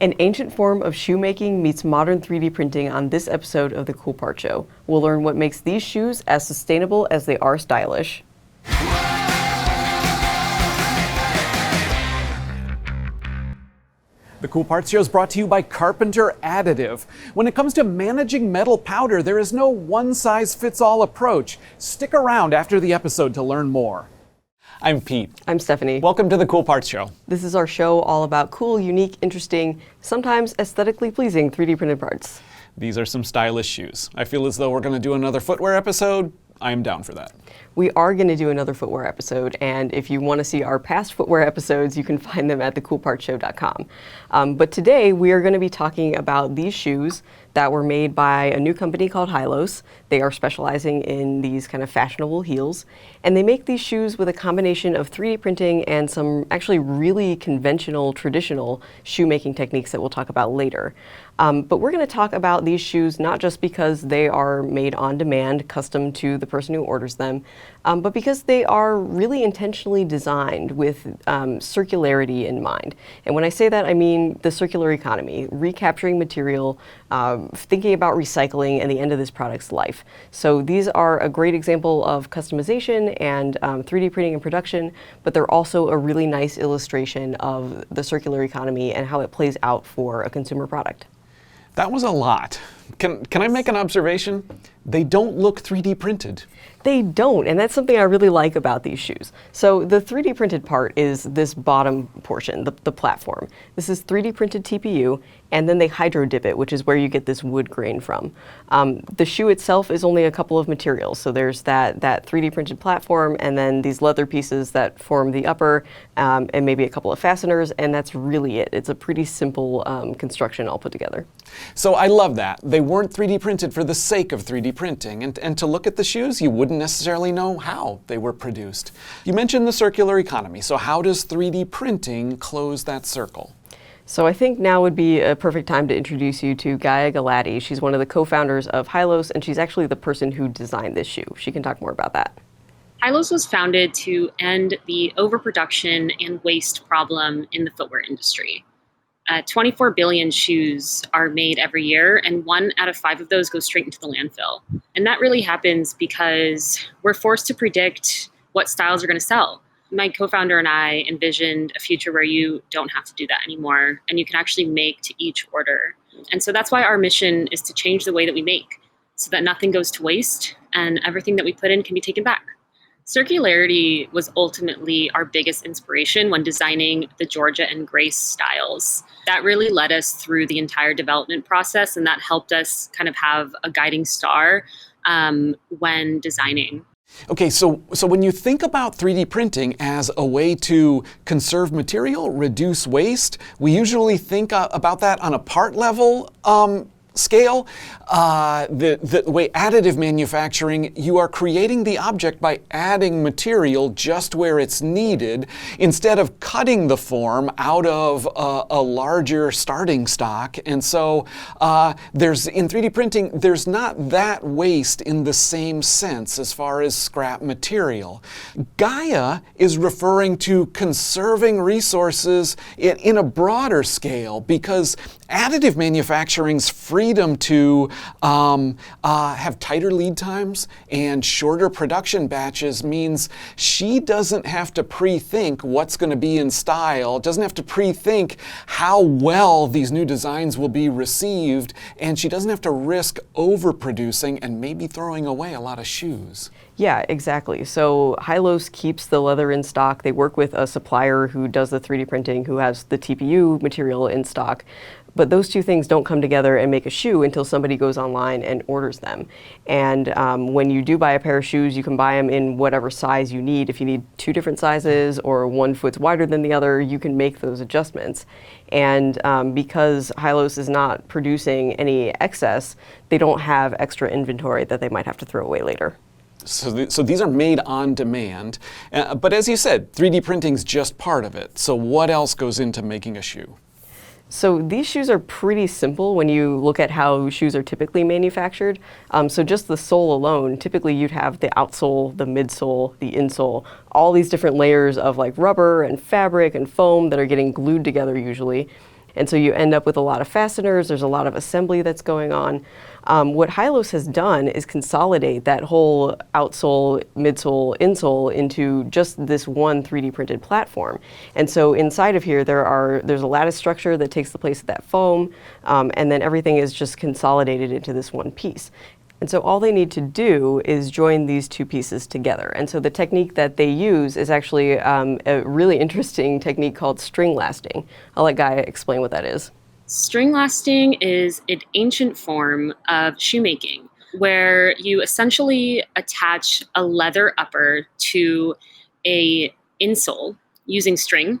An ancient form of shoemaking meets modern 3D printing on this episode of The Cool Part Show. We'll learn what makes these shoes as sustainable as they are stylish. The Cool Parts Show is brought to you by Carpenter Additive. When it comes to managing metal powder, there is no one-size-fits-all approach. Stick around after the episode to learn more. I'm Pete. I'm Stephanie. Welcome to The Cool Parts Show. This is our show all about cool, unique, interesting, sometimes aesthetically pleasing 3D printed parts. These are some stylish shoes. I feel as though we're going to do another footwear episode. I'm down for that. We are going to do another footwear episode, and if you want to see our past footwear episodes, you can find them at thecoolpartshow.com. But today we are going to be talking about these shoes that were made by a new company called Hilos. They are specializing in these kind of fashionable heels, and they make these shoes with a combination of 3D printing and some actually really conventional, traditional shoemaking techniques that we'll talk about later. But we're going to talk about these shoes not just because they are made on demand, custom to the person who orders them, but because they are really intentionally designed with circularity in mind. And when I say that, I mean the circular economy, recapturing material, thinking about recycling and the end of this product's life. So these are a great example of customization and 3D printing and production, but they're also a really nice illustration of the circular economy and how it plays out for a consumer product. That was a lot. Can I make an observation? They don't look 3D printed. They don't, and that's something I really like about these shoes. So the 3D printed part is this bottom portion, the platform. This is 3D printed TPU, and then they hydro dip it, which is where you get this wood grain from. The shoe itself is only a couple of materials. So there's that 3D printed platform, and then these leather pieces that form the upper, and maybe a couple of fasteners, and that's really it. It's a pretty simple construction all put together. So I love that. They weren't 3D printed for the sake of 3D printing. And to look at the shoes, you wouldn't necessarily know how they were produced. You mentioned the circular economy. So how does 3D printing close that circle? So I think now would be a perfect time to introduce you to Gaia Galati. She's one of the co-founders of Hilos, and she's actually the person who designed this shoe. She can talk more about that. Hilos was founded to end the overproduction and waste problem in the footwear industry. 24 billion shoes are made every year, and 1 out of 5 of those go straight into the landfill. And that really happens because we're forced to predict what styles are going to sell. My co-founder and I envisioned a future where you don't have to do that anymore, and you can actually make to each order. And so that's why our mission is to change the way that we make, so that nothing goes to waste and everything that we put in can be taken back. Circularity was ultimately our biggest inspiration when designing the Georgia and Grace styles. That really led us through the entire development process, and that helped us kind of have a guiding star when designing. Okay, so when you think about 3D printing as a way to conserve material, reduce waste, we usually think about that on a part level scale. The way additive manufacturing, you are creating the object by adding material just where it's needed instead of cutting the form out of a larger starting stock. And so in 3D printing, there's not that waste in the same sense as far as scrap material. Gaia is referring to conserving resources in a broader scale because additive manufacturing's freedom to have tighter lead times and shorter production batches means she doesn't have to pre-think what's going to be in style, doesn't have to pre-think how well these new designs will be received, and she doesn't have to risk overproducing and maybe throwing away a lot of shoes. Yeah, exactly. So Hilos keeps the leather in stock. They work with a supplier who does the 3D printing, who has the TPU material in stock. But those two things don't come together and make a shoe until somebody goes online and orders them. And when you do buy a pair of shoes, you can buy them in whatever size you need. If you need 2 different sizes or one foot's wider than the other, you can make those adjustments. And because Hilos is not producing any excess, they don't have extra inventory that they might have to throw away later. So these are made on demand. But as you said, 3D printing's just part of it. So what else goes into making a shoe? So these shoes are pretty simple when you look at how shoes are typically manufactured. So just the sole alone, typically you'd have the outsole, the midsole, the insole, all these different layers of like rubber and fabric and foam that are getting glued together usually. And so you end up with a lot of fasteners, there's a lot of assembly that's going on. What Hilos has done is consolidate that whole outsole, midsole, insole into just this one 3D printed platform. And so inside of here, there's a lattice structure that takes the place of that foam, and then everything is just consolidated into this one piece. And so all they need to do is join these two pieces together. And so the technique that they use is actually a really interesting technique called string lasting. I'll let Gaia explain what that is. String lasting is an ancient form of shoemaking where you essentially attach a leather upper to a insole using string,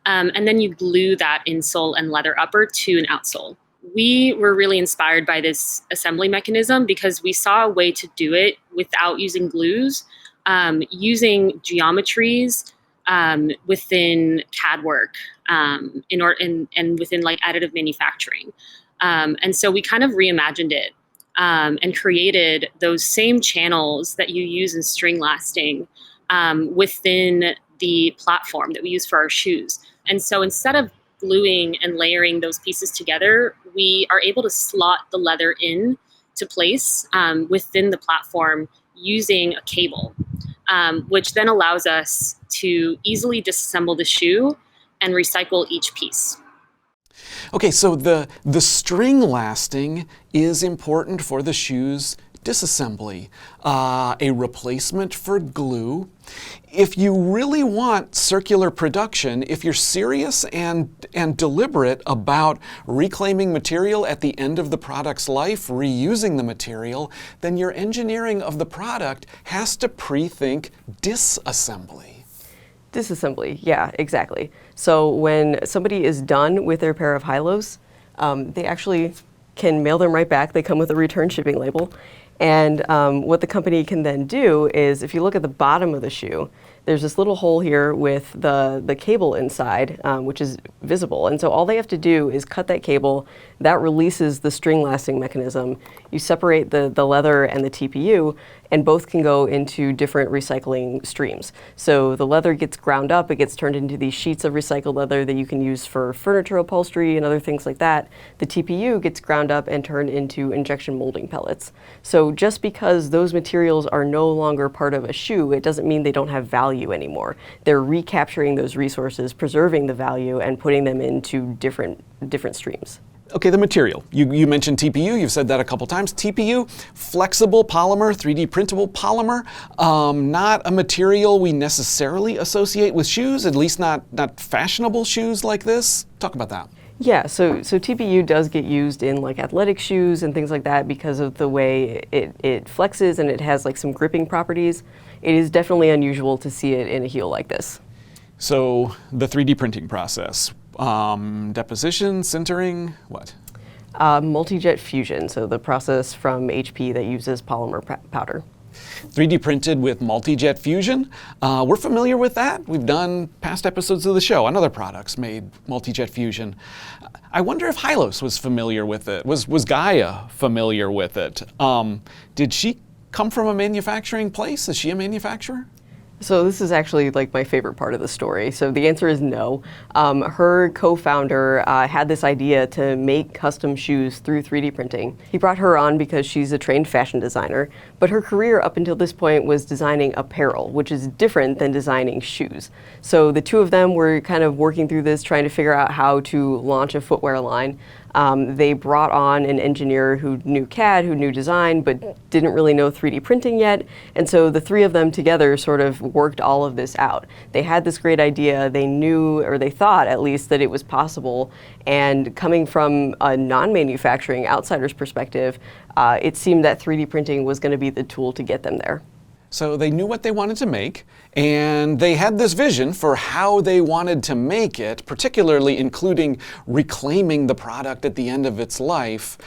and then you glue that insole and leather upper to an outsole. We were really inspired by this assembly mechanism because we saw a way to do it without using glues, using geometries within CAD work and within like additive manufacturing. And so we kind of reimagined it and created those same channels that you use in string lasting within the platform that we use for our shoes. And so instead of gluing and layering those pieces together, we are able to slot the leather in to place within the platform using a cable, which then allows us to easily disassemble the shoe and recycle each piece. Okay, so the string lasting is important for the shoe's disassembly, a replacement for glue. If you really want circular production, if you're serious and deliberate about reclaiming material at the end of the product's life, reusing the material, then your engineering of the product has to pre-think disassembly. Disassembly, yeah, exactly. So when somebody is done with their pair of Hilos, they actually can mail them right back. They come with a return shipping label. And what the company can then do is, if you look at the bottom of the shoe, there's this little hole here with the cable inside, which is visible. And so all they have to do is cut that cable. That releases the string lasting mechanism. You separate the leather and the TPU, and both can go into different recycling streams. So the leather gets ground up, it gets turned into these sheets of recycled leather that you can use for furniture upholstery and other things like that. The TPU gets ground up and turned into injection molding pellets. So just because those materials are no longer part of a shoe, it doesn't mean they don't have value anymore. They're recapturing those resources, preserving the value, and putting them into different streams. Okay, the material. You mentioned TPU, you've said that a couple times. TPU, flexible polymer, 3D printable polymer, not a material we necessarily associate with shoes, at least not fashionable shoes like this. Talk about that. Yeah, so TPU does get used in like athletic shoes and things like that because of the way it flexes and it has like some gripping properties. It is definitely unusual to see it in a heel like this. So the 3D printing process. Deposition, sintering, what? Multi-jet fusion, so the process from HP that uses polymer powder. 3D printed with multi-jet fusion. We're familiar with that. We've done past episodes of the show on other products made multi-jet fusion. I wonder if Hilos was familiar with it. Was Gaia familiar with it? Did she come from a manufacturing place? Is she a manufacturer? So this is actually like my favorite part of the story. So the answer is no. Her co-founder had this idea to make custom shoes through 3D printing. He brought her on because she's a trained fashion designer, but her career up until this point was designing apparel, which is different than designing shoes. So the two of them were kind of working through this, trying to figure out how to launch a footwear line. They brought on an engineer who knew CAD, who knew design, but didn't really know 3D printing yet. And so the three of them together sort of worked all of this out. They had this great idea. They knew, or they thought at least, that it was possible. And coming from a non-manufacturing outsider's perspective, it seemed that 3D printing was going to be the tool to get them there. So they knew what they wanted to make, and they had this vision for how they wanted to make it, particularly including reclaiming the product at the end of its life.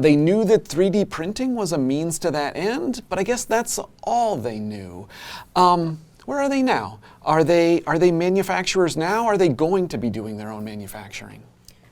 They knew that 3D printing was a means to that end, but I guess that's all they knew. Where are they now? Are they manufacturers now? Are they going to be doing their own manufacturing?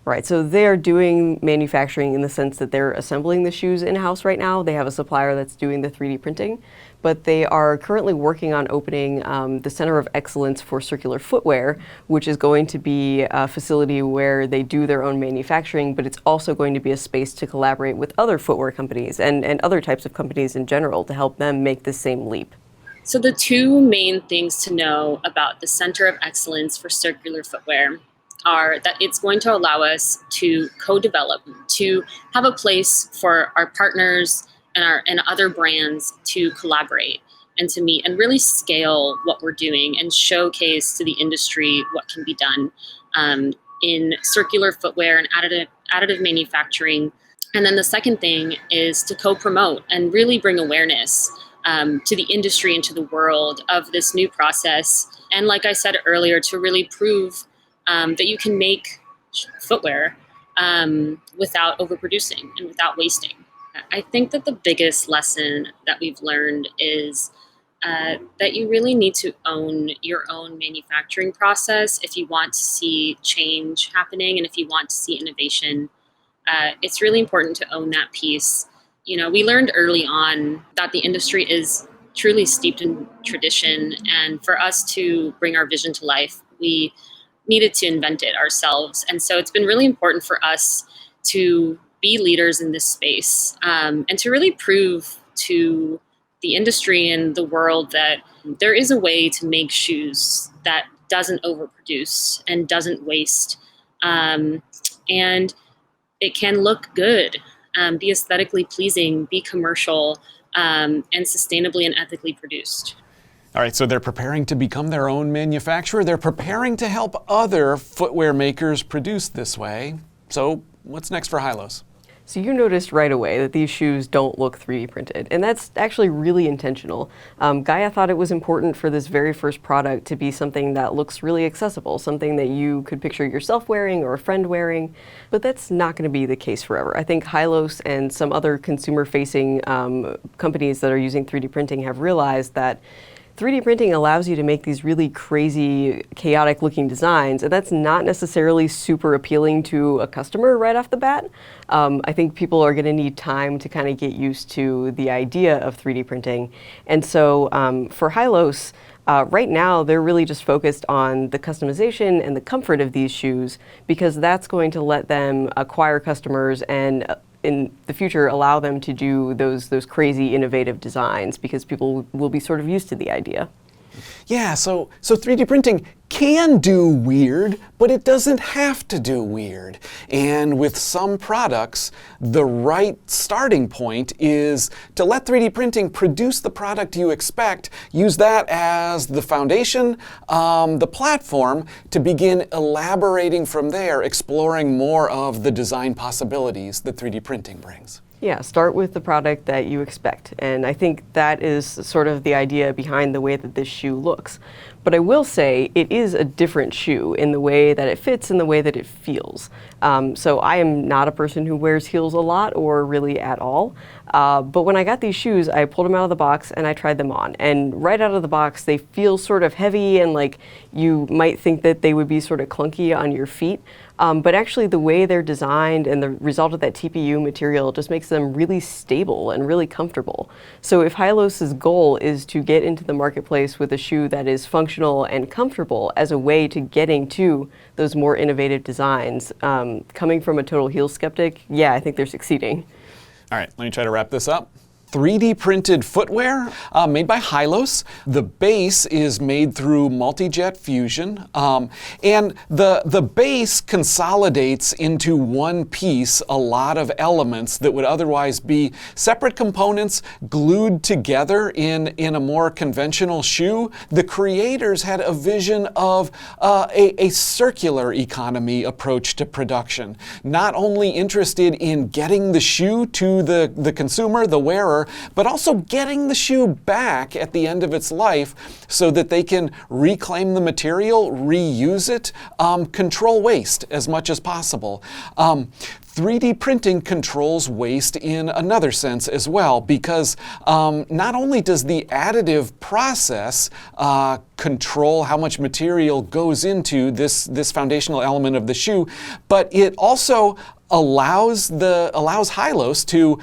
Right, so they're doing manufacturing in the sense that they're assembling the shoes in-house right now. They have a supplier that's doing the 3D printing, but they are currently working on opening the Center of Excellence for Circular Footwear, which is going to be a facility where they do their own manufacturing, but it's also going to be a space to collaborate with other footwear companies and other types of companies in general to help them make the same leap. So the two main things to know about the Center of Excellence for Circular Footwear are that it's going to allow us to co-develop, to have a place for our partners and other brands to collaborate and to meet and really scale what we're doing and showcase to the industry what can be done in circular footwear and additive manufacturing. And then the second thing is to co-promote and really bring awareness to the industry and to the world of this new process. And like I said earlier, to really prove that you can make footwear without overproducing and without wasting. I think that the biggest lesson that we've learned is that you really need to own your own manufacturing process if you want to see change happening and if you want to see innovation. It's really important to own that piece. You know, we learned early on that the industry is truly steeped in tradition, and for us to bring our vision to life, we needed to invent it ourselves. And so it's been really important for us to be leaders in this space and to really prove to the industry and the world that there is a way to make shoes that doesn't overproduce and doesn't waste. And it can look good, be aesthetically pleasing, be commercial, and sustainably and ethically produced. All right, so they're preparing to become their own manufacturer. They're preparing to help other footwear makers produce this way. So what's next for Hilos? So you noticed right away that these shoes don't look 3D printed, and that's actually really intentional. Gaia thought it was important for this very first product to be something that looks really accessible, something that you could picture yourself wearing or a friend wearing, but that's not going to be the case forever. I think Hilos and some other consumer-facing companies that are using 3D printing have realized that 3D printing allows you to make these really crazy, chaotic looking designs, and that's not necessarily super appealing to a customer right off the bat. I think people are going to need time to kind of get used to the idea of 3D printing. And so for Hilos, right now they're really just focused on the customization and the comfort of these shoes, because that's going to let them acquire customers and in the future allow them to do those crazy innovative designs, because people will be sort of used to the idea. Yeah, so 3D printing can do weird, but it doesn't have to do weird. And with some products, the right starting point is to let 3D printing produce the product you expect, use that as the foundation, the platform, to begin elaborating from there, exploring more of the design possibilities that 3D printing brings. Yeah, start with the product that you expect. And I think that is sort of the idea behind the way that this shoe looks. But I will say it is a different shoe in the way that it fits and the way that it feels. So I am not a person who wears heels a lot or really at all. But when I got these shoes, I pulled them out of the box and I tried them on. And right out of the box, they feel sort of heavy and like you might think that they would be sort of clunky on your feet. But actually the way they're designed and the result of that TPU material just makes them really stable and really comfortable. So if Hilos' goal is to get into the marketplace with a shoe that is functional and comfortable as a way to getting to those more innovative designs, coming from a total heel skeptic, yeah, I think they're succeeding. All right, let me try to wrap this up. 3D printed footwear made by Hilos. The base is made through multi-jet fusion, and the base consolidates into one piece a lot of elements that would otherwise be separate components glued together in a more conventional shoe. The creators had a vision of a circular economy approach to production, not only interested in getting the shoe to the consumer, the wearer, wearer, but also getting the shoe back at the end of its life so that they can reclaim the material, reuse it, control waste as much as possible. 3D printing controls waste in another sense as well, because not only does the additive process control how much material goes into this foundational element of the shoe, but it also allows Hilos to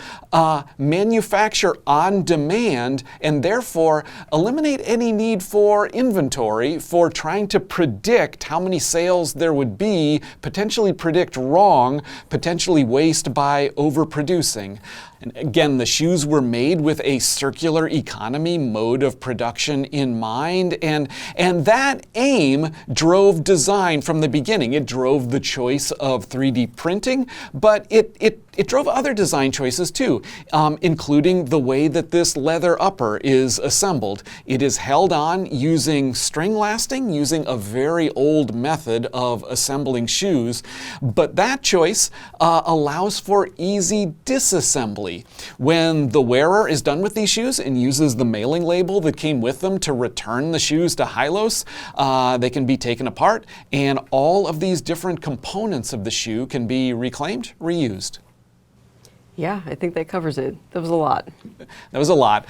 manufacture on demand and therefore eliminate any need for inventory, for trying to predict how many sales there would be, potentially predict wrong, potentially waste by overproducing. And again, the shoes were made with a circular economy mode of production in mind, and that aim drove design from the beginning. It drove the choice of 3D printing, but it drove other design choices too, including the way that this leather upper is assembled. It is held on using string lasting, using a very old method of assembling shoes, but that choice allows for easy disassembly. When the wearer is done with these shoes and uses the mailing label that came with them to return the shoes to Hilos, they can be taken apart, and all of these different components of the shoe can be reclaimed, reused. Yeah, I think that covers it. That was a lot. That was a lot.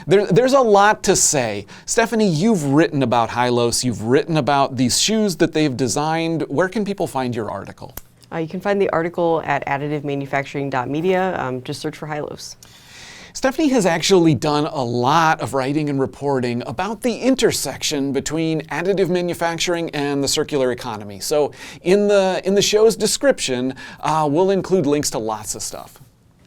There's a lot to say. Stephanie, you've written about Hilos. You've written about these shoes that they've designed. Where can people find your article? You can find the article at additivemanufacturing.media. Just search for Hilos. Stephanie has actually done a lot of writing and reporting about the intersection between additive manufacturing and the circular economy. So in the show's description, we'll include links to lots of stuff.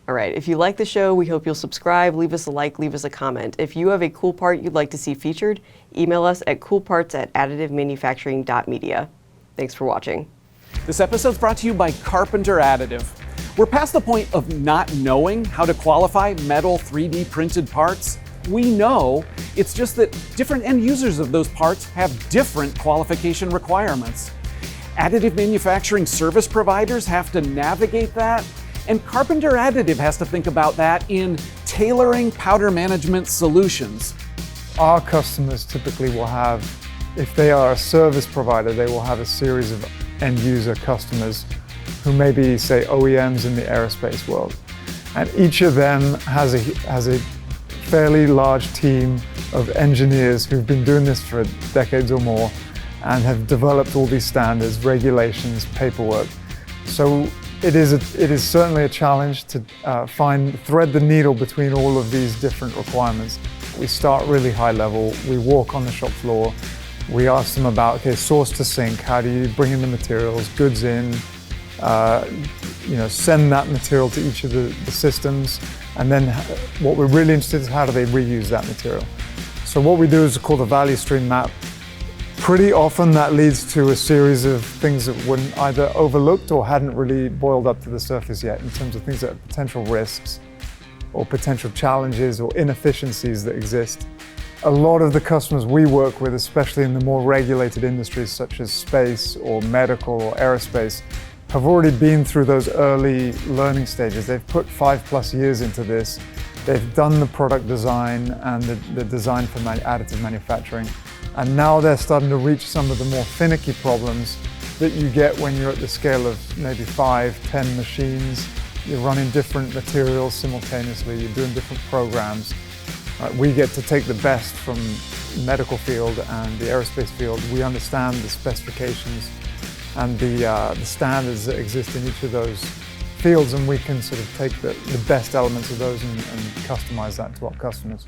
All right, if you like the show, we hope you'll subscribe, leave us a like, leave us a comment. If you have a cool part you'd like to see featured, email us at coolparts@additivemanufacturing.media. Thanks for watching. This episode's brought to you by Carpenter Additive. We're past the point of not knowing how to qualify metal 3D printed parts. We know, it's just that different end users of those parts have different qualification requirements. Additive manufacturing service providers have to navigate that, and Carpenter Additive has to think about that in tailoring powder management solutions. Our customers typically will have, if they are a service provider, they will have a series of end user customers who may be, say, OEMs in the aerospace world. And each of them has a fairly large team of engineers who've been doing this for decades or more and have developed all these standards, regulations, paperwork. So it is certainly a challenge to thread the needle between all of these different requirements. We start really high level, we walk on the shop floor, we ask them about, okay, source to sink, how do you bring in the materials, goods in, send that material to each of the systems, and then what we're really interested in is how do they reuse that material. So what we do is called a value stream map. Pretty often that leads to a series of things that were either overlooked or hadn't really boiled up to the surface yet in terms of things that are potential risks or potential challenges or inefficiencies that exist. A lot of the customers we work with, especially in the more regulated industries such as space or medical or aerospace, have already been through those early learning stages. They've put 5+ years into this. They've done the product design and the design for additive manufacturing. And now they're starting to reach some of the more finicky problems that you get when you're at the scale of maybe 5-10 machines. You're running different materials simultaneously, you're doing different programs. We get to take the best from the medical field and the aerospace field. We understand the specifications and the standards that exist in each of those fields, and we can sort of take the best elements of those and customize that to our customers.